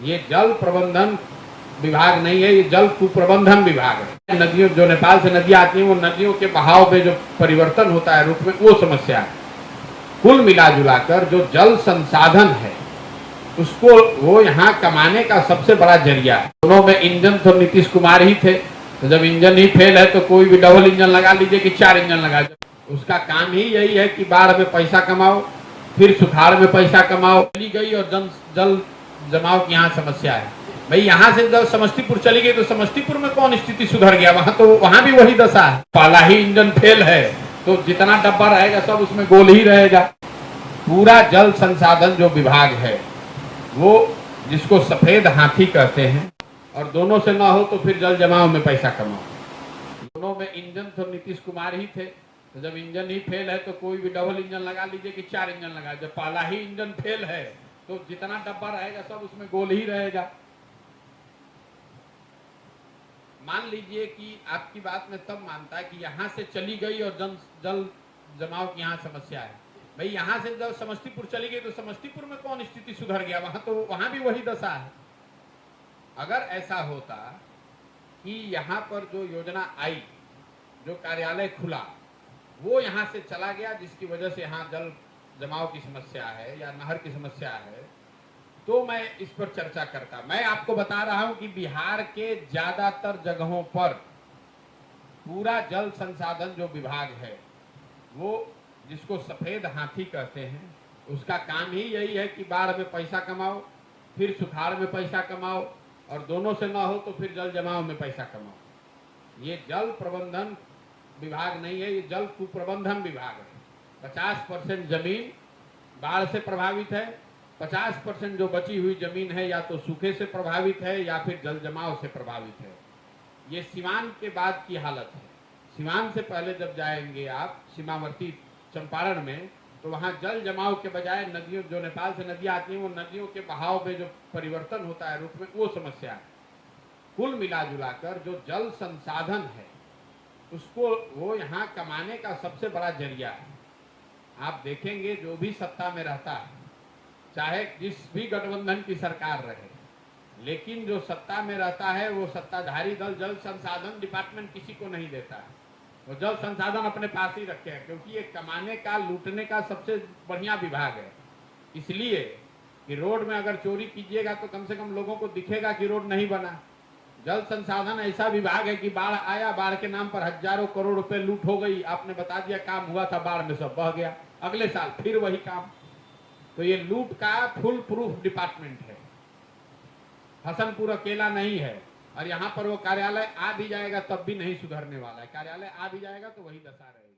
ये जल प्रबंधन विभाग नहीं है, ये जल कुप्रबंधन विभाग है। नदियों, जो नेपाल से नदियां आती हैं, वो नदियों के बहाव में जो परिवर्तन होता है रुख में, वो समस्या है। कुल मिला जुलाकर जो जल संसाधन है उसको वो यहाँ कमाने का सबसे बड़ा जरिया है। दोनों में इंजन तो नीतीश कुमार ही थे, तो जब इंजन ही फेल है तो कोई भी डबल इंजन लगा लीजिए कि 4 इंजन लगा दीजिए। उसका काम ही यही है कि बाढ़ में पैसा कमाओ, फिर सुखाड़ में पैसा कमाओ। चली गई और जल जमाव की यहाँ समस्या है। भाई यहाँ से जब समस्तीपुर चली गई तो समस्तीपुर में कौन स्थिति सुधर गया? वहां भी वही दशा है। पहला ही इंजन फेल है तो जितना डब्बा रहेगा सब उसमें गोल ही रहेगा। पूरा जल संसाधन जो विभाग है वो, जिसको सफेद हाथी कहते हैं, और दोनों से ना हो तो फिर जल जमाव में पैसा कमाओ। दोनों में इंजन तो नीतीश कुमार ही थे, तो जब इंजन ही फेल है तो कोई भी डबल इंजन लगा लीजिए कि 4 इंजन लगा। जब पहला ही इंजन फेल है तो जितना डब्बा रहेगा सब उसमें गोल ही रहेगा। मान लीजिए कि आपकी बात में तब मानता है कि यहां से चली गई और जल जमाव की यहाँ समस्या है। भाई यहाँ से जब समस्तीपुर चली गई तो समस्तीपुर में कौन स्थिति सुधर गया? वहां भी वही दशा है। अगर ऐसा होता कि यहाँ पर जो योजना आई, जो कार्यालय खुला, वो यहाँ से चला गया, जिसकी वजह से यहाँ जल जमाव की समस्या है या नहर की समस्या है, तो मैं इस पर चर्चा करता। मैं आपको बता रहा हूं कि बिहार के ज्यादातर जगहों पर पूरा जल संसाधन जो विभाग है वो, जिसको सफेद हाथी कहते हैं, उसका काम ही यही है कि बाढ़ में पैसा कमाओ, फिर सुखाड़ में पैसा कमाओ, और दोनों से ना हो तो फिर जल जमाव में पैसा कमाओ। ये जल प्रबंधन विभाग नहीं है, ये जल कुप्रबंधन विभाग है। 50% जमीन बाढ़ से प्रभावित है, 50% जो बची हुई जमीन है या तो सूखे से प्रभावित है या फिर जल जमाव से प्रभावित है। ये सीवान के बाद की हालत है। सीवान से पहले जब जाएंगे आप सीमावर्ती चंपारण में, तो वहाँ जल जमाव के बजाय नदियों, जो नेपाल से नदियां आती हैं, वो नदियों के बहाव में जो परिवर्तन होता है रुख में, वो समस्या है। कुल मिला जुलाकर जो जल संसाधन है उसको वो यहाँ कमाने का सबसे बड़ा जरिया है। आप देखेंगे जो भी सत्ता में रहता है, चाहे जिस भी गठबंधन की सरकार रहे, लेकिन जो सत्ता में रहता है वो सत्ताधारी दल जल संसाधन डिपार्टमेंट किसी को नहीं देता है। वो जल संसाधन अपने पास ही रखे हैं, क्योंकि ये कमाने का, लूटने का सबसे बढ़िया विभाग है। इसलिए कि रोड में अगर चोरी कीजिएगा तो कम से कम लोगों को दिखेगा कि रोड नहीं बना। जल संसाधन ऐसा विभाग है कि बाढ़ आया, बाढ़ के नाम पर हजारों करोड़ रुपए लूट हो गई, आपने बता दिया काम हुआ था, बाढ़ में सब बह गया, अगले साल फिर वही काम। तो ये लूट का फुल प्रूफ डिपार्टमेंट है। हसनपुर अकेला नहीं है, और यहाँ पर वो कार्यालय आ भी जाएगा तब भी नहीं सुधरने वाला है। कार्यालय आ भी जाएगा तो वही दशा रहेगी।